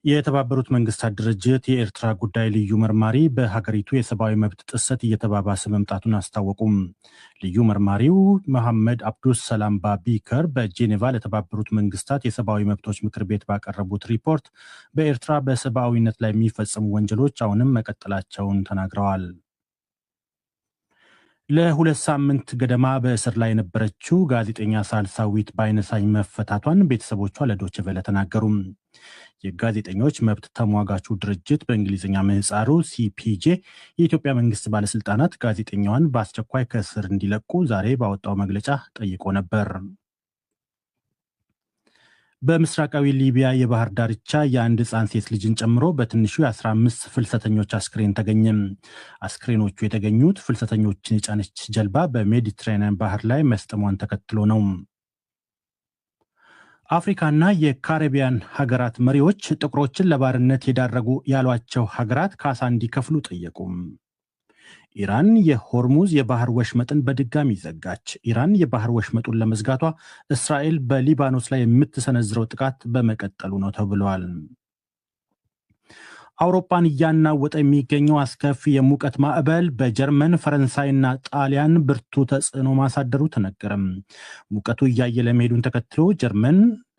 የተባበሩት መንግስታት ድርጅት የኤርትራ ጉዳይ ልዩ መርማሪ በሀገሪቱ የሰብአዊ መብት ጥሰት እየተባባሰ መምጣቱን አስታወቁም። ልዩ መርማሪው መሐመድ አብዱስ ሰላም ባቢከር በጄኔቫ ለተባበሩት መንግስታት የሰብአዊ መብቶች ምክር ቤት ባቀረቡት ሪፖርት በኤርትራ በሰብአዊነት ላይ የሚፈጸሙ ወንጀሎች አሁንም መቀጠላቸውን ተናግረዋል። ለሁለት ሳምንት ገደማ በእስር ላይ የነበረችው ጋዜጠኛ ሳልሳዊት ባይነሳኝ መፈታቷን ቤተሰቦቿ ለዶይቼ ቬለ ተናገሩ። የጋዜጠኞች መብት ተሟጋቹ ድርጅት በእንግሊዝኛ ምህጻሩ ሲፒጄ የኢትዮጵያ መንግስት ባለስልጣናት ጋዜጠኛዋን በአስቸኳይ ከእስር እንዲለቁ ዛሬ ባወጣው መግለጫ ጠይቆ ነበር። በምስራቃዊ ሊቢያ የባህር ዳርቻ የአንድ ህፃን ሴት ልጅን ጨምሮ በትንሹ የ15 ፍልሰተኞች አስክሬን ተገኘ። አስክሬኖቹ የተገኙት ፍልሰተኞችን የጫነች ጀልባ በሜዲትራኒያን ባህር ላይ መስጠሟን ተከትሎ ነው። አፍሪካና የካሪቢያን ሀገራት መሪዎች ጥቁሮችን ለባርነት የዳረጉ ያሏቸው ሀገራት ካሳ እንዲከፍሉ ጠየቁ። ኢራን የሆርሙዝ የባህር ወሽመጥን በድጋሚ ዘጋች። ኢራን የባህር ወሽመጡን ለመዝጋቷ እስራኤል በሊባኖስ ላይ የምትሰነዝረው ጥቃት በመቀጠሉ ነው ተብሏል። አውሮፓን እያናወጠ የሚገኘው አስከፊ የሙቀት ማዕበል በጀርመን፣ ፈረንሳይና ጣሊያን ብርቱ ተጽዕኖ ማሳደሩ ተነገረም። ሙቀቱ እያየለ መሄዱን ተከትሎ ጀርመን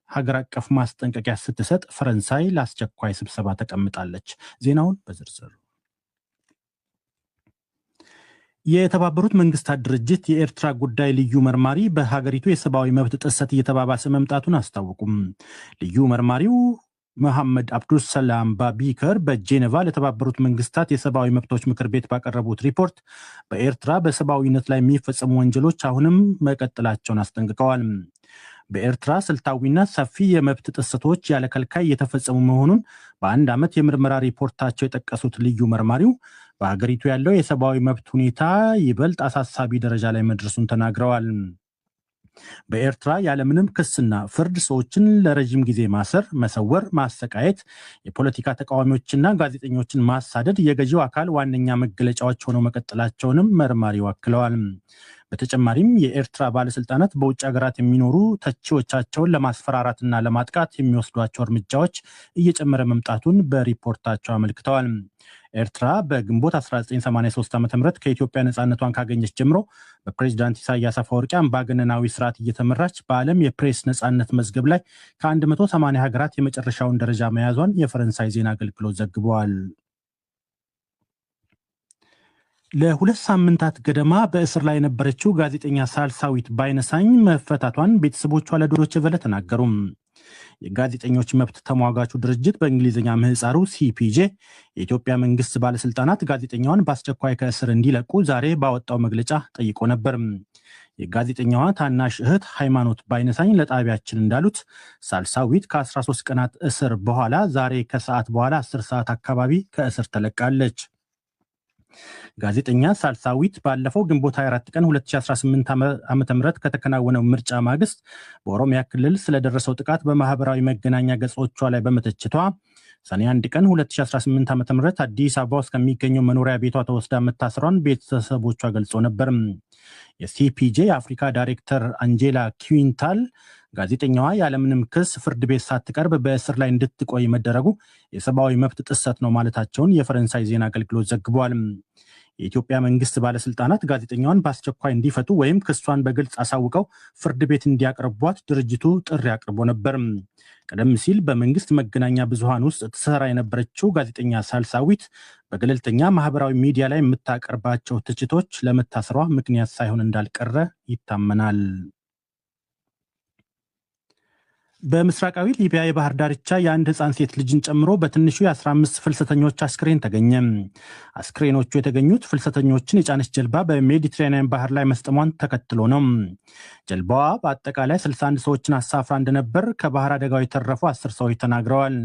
ሀገር አቀፍ ማስጠንቀቂያ ስትሰጥ፣ ፈረንሳይ ለአስቸኳይ ስብሰባ ተቀምጣለች። ዜናውን በዝርዝር የተባበሩት መንግስታት ድርጅት የኤርትራ ጉዳይ ልዩ መርማሪ በሀገሪቱ የሰብአዊ መብት ጥሰት እየተባባሰ መምጣቱን አስታወቁም። ልዩ መርማሪው መሐመድ አብዱስ ሰላም ባቢከር በጄኔቫ ለተባበሩት መንግስታት የሰብአዊ መብቶች ምክር ቤት ባቀረቡት ሪፖርት በኤርትራ በሰብአዊነት ላይ የሚፈጸሙ ወንጀሎች አሁንም መቀጠላቸውን አስጠንቅቀዋል። በኤርትራ ስልታዊና ሰፊ የመብት ጥሰቶች ያለ ከልካይ እየተፈጸሙ መሆኑን በአንድ ዓመት የምርመራ ሪፖርታቸው የጠቀሱት ልዩ መርማሪው በሀገሪቱ ያለው የሰብአዊ መብት ሁኔታ ይበልጥ አሳሳቢ ደረጃ ላይ መድረሱን ተናግረዋል። በኤርትራ ያለምንም ክስና ፍርድ ሰዎችን ለረዥም ጊዜ ማሰር፣ መሰወር፣ ማሰቃየት፣ የፖለቲካ ተቃዋሚዎችና ጋዜጠኞችን ማሳደድ የገዢው አካል ዋነኛ መገለጫዎች ሆነው መቀጠላቸውንም መርማሪው አክለዋል። በተጨማሪም የኤርትራ ባለስልጣናት በውጭ ሀገራት የሚኖሩ ተቺዎቻቸውን ለማስፈራራትና ለማጥቃት የሚወስዷቸው እርምጃዎች እየጨመረ መምጣቱን በሪፖርታቸው አመልክተዋል። ኤርትራ በግንቦት 1983 ዓ.ም ከኢትዮጵያ ነፃነቷን ካገኘች ጀምሮ በፕሬዝዳንት ኢሳያስ አፈወርቂ አምባገነናዊ ስርዓት እየተመራች በዓለም የፕሬስ ነፃነት መዝገብ ላይ ከ180 ሀገራት የመጨረሻውን ደረጃ መያዟን የፈረንሳይ ዜና አገልግሎት ዘግበዋል። ለሁለት ሳምንታት ገደማ በእስር ላይ የነበረችው ጋዜጠኛ ሳልሳዊት ባይነሳኝ መፈታቷን ቤተሰቦቿ ለዶይቼ ቬለ ተናገሩ። የጋዜጠኞች መብት ተሟጋቹ ድርጅት በእንግሊዝኛ ምህጻሩ ሲፒጄ የኢትዮጵያ መንግስት ባለስልጣናት ጋዜጠኛዋን በአስቸኳይ ከእስር እንዲለቁ ዛሬ ባወጣው መግለጫ ጠይቆ ነበር። የጋዜጠኛዋ ታናሽ እህት ሃይማኖት ባይነሳኝ ለጣቢያችን እንዳሉት ሳልሳዊት ከ13 ቀናት እስር በኋላ ዛሬ ከሰዓት በኋላ 10 ሰዓት አካባቢ ከእስር ተለቃለች። ጋዜጠኛ ሳልሳዊት ባለፈው ግንቦት 24 ቀን 2018 ዓ.ም ከተከናወነው ምርጫ ማግስት በኦሮሚያ ክልል ስለደረሰው ጥቃት በማህበራዊ መገናኛ ገጾቿ ላይ በመተቸቷ ሰኔ 1 ቀን 2018 ዓ.ም አዲስ አበባ ውስጥ ከሚገኘው መኖሪያ ቤቷ ተወስዳ መታሰሯን ቤተሰቦቿ ገልጾ ነበር። የሲፒጄ የአፍሪካ ዳይሬክተር አንጄላ ኪዊንታል ጋዜጠኛዋ ያለምንም ክስ ፍርድ ቤት ሳትቀርብ በእስር ላይ እንድትቆይ መደረጉ የሰብአዊ መብት ጥሰት ነው ማለታቸውን የፈረንሳይ ዜና አገልግሎት ዘግቧል። የኢትዮጵያ መንግስት ባለስልጣናት ጋዜጠኛዋን በአስቸኳይ እንዲፈቱ ወይም ክሷን በግልጽ አሳውቀው ፍርድ ቤት እንዲያቀርቧት ድርጅቱ ጥሪ አቅርቦ ነበር። ቀደም ሲል በመንግስት መገናኛ ብዙሃን ውስጥ ትሰራ የነበረችው ጋዜጠኛ ሳልሳዊት በገለልተኛ ማህበራዊ ሚዲያ ላይ የምታቀርባቸው ትችቶች ለመታሰሯ ምክንያት ሳይሆን እንዳልቀረ ይታመናል። በምስራቃዊ ሊቢያ የባህር ዳርቻ የአንድ ህፃን ሴት ልጅን ጨምሮ በትንሹ የ15 ፍልሰተኞች አስክሬን ተገኘ። አስክሬኖቹ የተገኙት ፍልሰተኞችን የጫነች ጀልባ በሜዲትራኒያን ባህር ላይ መስጠሟን ተከትሎ ነው። ጀልባዋ በአጠቃላይ 61 ሰዎችን አሳፍራ እንደነበር ከባህር አደጋው የተረፉ 10 ሰዎች ተናግረዋል።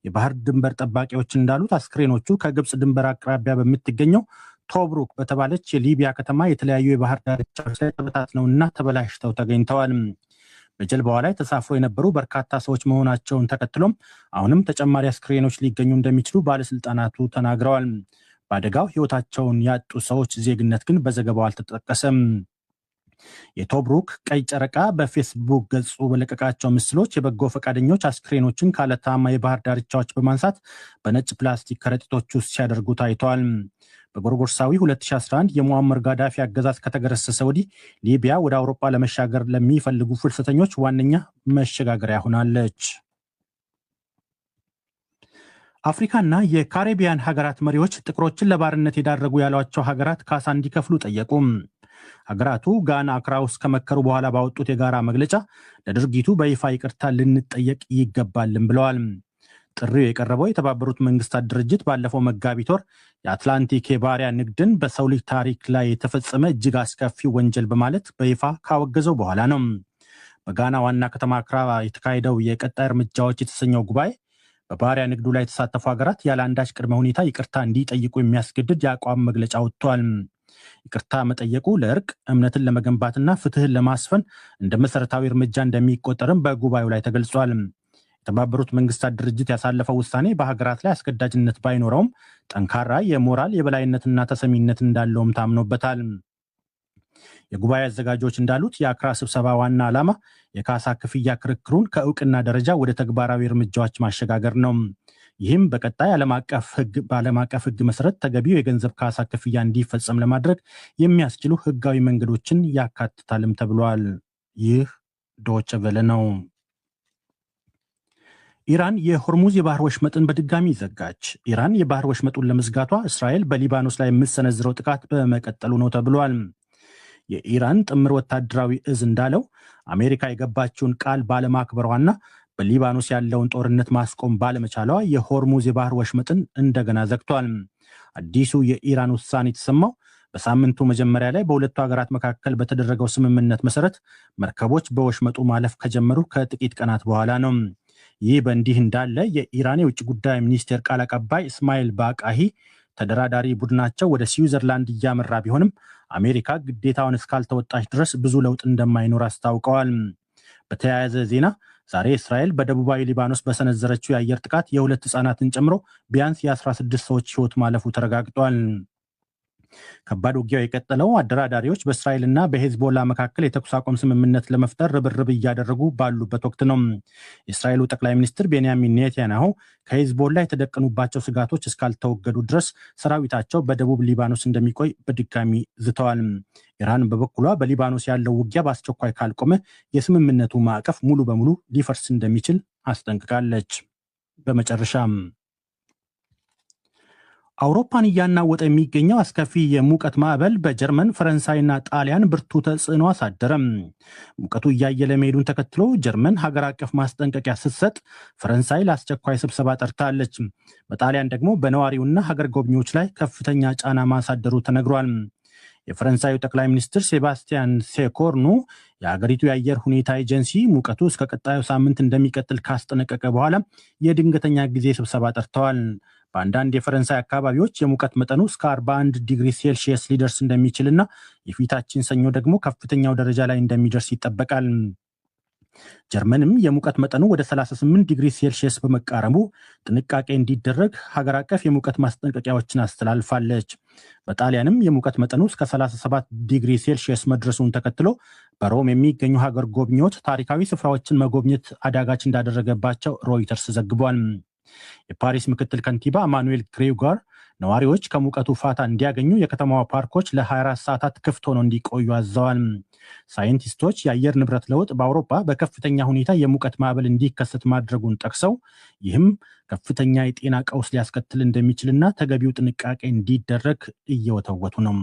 የባህር ድንበር ጠባቂዎች እንዳሉት አስክሬኖቹ ከግብፅ ድንበር አቅራቢያ በምትገኘው ቶብሩክ በተባለች የሊቢያ ከተማ የተለያዩ የባህር ዳርቻዎች ላይ ተበታትነውና ተበላሽተው ተገኝተዋል። በጀልባዋ ላይ ተሳፍሮ የነበሩ በርካታ ሰዎች መሆናቸውን ተከትሎም አሁንም ተጨማሪ አስክሬኖች ሊገኙ እንደሚችሉ ባለስልጣናቱ ተናግረዋል። በአደጋው ህይወታቸውን ያጡ ሰዎች ዜግነት ግን በዘገባው አልተጠቀሰም። የቶብሩክ ቀይ ጨረቃ በፌስቡክ ገጹ በለቀቃቸው ምስሎች የበጎ ፈቃደኞች አስክሬኖችን ካለታማ የባህር ዳርቻዎች በማንሳት በነጭ ፕላስቲክ ከረጢቶች ውስጥ ሲያደርጉ ታይተዋል። በጎርጎርሳዊ 2011 የሙአመር ጋዳፊ አገዛዝ ከተገረሰሰ ወዲህ ሊቢያ ወደ አውሮፓ ለመሻገር ለሚፈልጉ ፍልሰተኞች ዋነኛ መሸጋገሪያ ሆናለች። አፍሪካና የካሪቢያን ሀገራት መሪዎች ጥቁሮችን ለባርነት የዳረጉ ያሏቸው ሀገራት ካሳ እንዲከፍሉ ጠየቁ። ሀገራቱ ጋና አክራ ውስጥ ከመከሩ በኋላ ባወጡት የጋራ መግለጫ ለድርጊቱ በይፋ ይቅርታ ልንጠየቅ ይገባልን ብለዋል። ጥሪው የቀረበው የተባበሩት መንግስታት ድርጅት ባለፈው መጋቢት ወር የአትላንቲክ የባሪያ ንግድን በሰው ልጅ ታሪክ ላይ የተፈጸመ እጅግ አስከፊ ወንጀል በማለት በይፋ ካወገዘው በኋላ ነው። በጋና ዋና ከተማ አክራ የተካሄደው የቀጣይ እርምጃዎች የተሰኘው ጉባኤ በባሪያ ንግዱ ላይ የተሳተፉ ሀገራት ያለ አንዳች ቅድመ ሁኔታ ይቅርታ እንዲጠይቁ የሚያስገድድ የአቋም መግለጫ ወጥቷል። ይቅርታ መጠየቁ ለእርቅ እምነትን ለመገንባትና ፍትህን ለማስፈን እንደ መሰረታዊ እርምጃ እንደሚቆጠርም በጉባኤው ላይ ተገልጿል። የተባበሩት መንግስታት ድርጅት ያሳለፈው ውሳኔ በሀገራት ላይ አስገዳጅነት ባይኖረውም ጠንካራ የሞራል የበላይነትና ተሰሚነት እንዳለውም ታምኖበታል። የጉባኤ አዘጋጆች እንዳሉት የአክራ ስብሰባ ዋና ዓላማ የካሳ ክፍያ ክርክሩን ከእውቅና ደረጃ ወደ ተግባራዊ እርምጃዎች ማሸጋገር ነው። ይህም በቀጣይ በዓለም አቀፍ ሕግ መሰረት ተገቢው የገንዘብ ካሳ ክፍያ እንዲፈጸም ለማድረግ የሚያስችሉ ሕጋዊ መንገዶችን ያካትታልም ተብሏል። ይህ ዶይቼ ቬለ ነው። ኢራን የሆርሙዝ የባህር ወሽመጥን በድጋሚ ዘጋች። ኢራን የባህር ወሽመጡን ለመዝጋቷ እስራኤል በሊባኖስ ላይ የምትሰነዝረው ጥቃት በመቀጠሉ ነው ተብሏል። የኢራን ጥምር ወታደራዊ እዝ እንዳለው አሜሪካ የገባችውን ቃል ባለማክበሯና በሊባኖስ ያለውን ጦርነት ማስቆም ባለመቻሏ የሆርሙዝ የባህር ወሽመጥን እንደገና ዘግቷል። አዲሱ የኢራን ውሳኔ የተሰማው በሳምንቱ መጀመሪያ ላይ በሁለቱ ሀገራት መካከል በተደረገው ስምምነት መሰረት መርከቦች በወሽመጡ ማለፍ ከጀመሩ ከጥቂት ቀናት በኋላ ነው። ይህ በእንዲህ እንዳለ የኢራን የውጭ ጉዳይ ሚኒስቴር ቃል አቀባይ እስማኤል ባቃሂ ተደራዳሪ ቡድናቸው ወደ ስዊዘርላንድ እያመራ ቢሆንም አሜሪካ ግዴታውን እስካልተወጣች ድረስ ብዙ ለውጥ እንደማይኖር አስታውቀዋል። በተያያዘ ዜና ዛሬ እስራኤል በደቡባዊ ሊባኖስ በሰነዘረችው የአየር ጥቃት የሁለት ህጻናትን ጨምሮ ቢያንስ የ16 ሰዎች ህይወት ማለፉ ተረጋግጧል። ከባድ ውጊያው የቀጠለው አደራዳሪዎች በእስራኤልና በሄዝቦላ መካከል የተኩስ አቁም ስምምነት ለመፍጠር ርብርብ እያደረጉ ባሉበት ወቅት ነው። የእስራኤሉ ጠቅላይ ሚኒስትር ቤንያሚን ኔታንያሁ ከሄዝቦላ የተደቀኑባቸው ስጋቶች እስካልተወገዱ ድረስ ሰራዊታቸው በደቡብ ሊባኖስ እንደሚቆይ በድጋሚ ዝተዋል። ኢራን በበኩሏ በሊባኖስ ያለው ውጊያ በአስቸኳይ ካልቆመ የስምምነቱ ማዕቀፍ ሙሉ በሙሉ ሊፈርስ እንደሚችል አስጠንቅቃለች። በመጨረሻም አውሮፓን እያናወጠ የሚገኘው አስከፊ የሙቀት ማዕበል በጀርመን፣ ፈረንሳይና ጣሊያን ብርቱ ተጽዕኖ አሳደረም። ሙቀቱ እያየለ መሄዱን ተከትሎ ጀርመን ሀገር አቀፍ ማስጠንቀቂያ ስትሰጥ፣ ፈረንሳይ ለአስቸኳይ ስብሰባ ጠርታለች። በጣሊያን ደግሞ በነዋሪውና ሀገር ጎብኚዎች ላይ ከፍተኛ ጫና ማሳደሩ ተነግሯል። የፈረንሳዩ ጠቅላይ ሚኒስትር ሴባስቲያን ሴኮርኑ የሀገሪቱ የአየር ሁኔታ ኤጀንሲ ሙቀቱ እስከ ቀጣዩ ሳምንት እንደሚቀጥል ካስጠነቀቀ በኋላ የድንገተኛ ጊዜ ስብሰባ ጠርተዋል። በአንዳንድ የፈረንሳይ አካባቢዎች የሙቀት መጠኑ እስከ 41 ዲግሪ ሴልሺየስ ሊደርስ እንደሚችልና የፊታችን ሰኞ ደግሞ ከፍተኛው ደረጃ ላይ እንደሚደርስ ይጠበቃል። ጀርመንም የሙቀት መጠኑ ወደ 38 ዲግሪ ሴልሺየስ በመቃረቡ ጥንቃቄ እንዲደረግ ሀገር አቀፍ የሙቀት ማስጠንቀቂያዎችን አስተላልፋለች። በጣሊያንም የሙቀት መጠኑ እስከ 37 ዲግሪ ሴልሺየስ መድረሱን ተከትሎ በሮም የሚገኙ ሀገር ጎብኚዎች ታሪካዊ ስፍራዎችን መጎብኘት አዳጋች እንዳደረገባቸው ሮይተርስ ዘግቧል። የፓሪስ ምክትል ከንቲባ ማኑኤል ግሬጓር ነዋሪዎች ከሙቀቱ ፋታ እንዲያገኙ የከተማዋ ፓርኮች ለ24 ሰዓታት ክፍት ሆነው እንዲቆዩ አዘዋል። ሳይንቲስቶች የአየር ንብረት ለውጥ በአውሮፓ በከፍተኛ ሁኔታ የሙቀት ማዕበል እንዲከሰት ማድረጉን ጠቅሰው ይህም ከፍተኛ የጤና ቀውስ ሊያስከትል እንደሚችልና ተገቢው ጥንቃቄ እንዲደረግ እየወተወቱ ነው።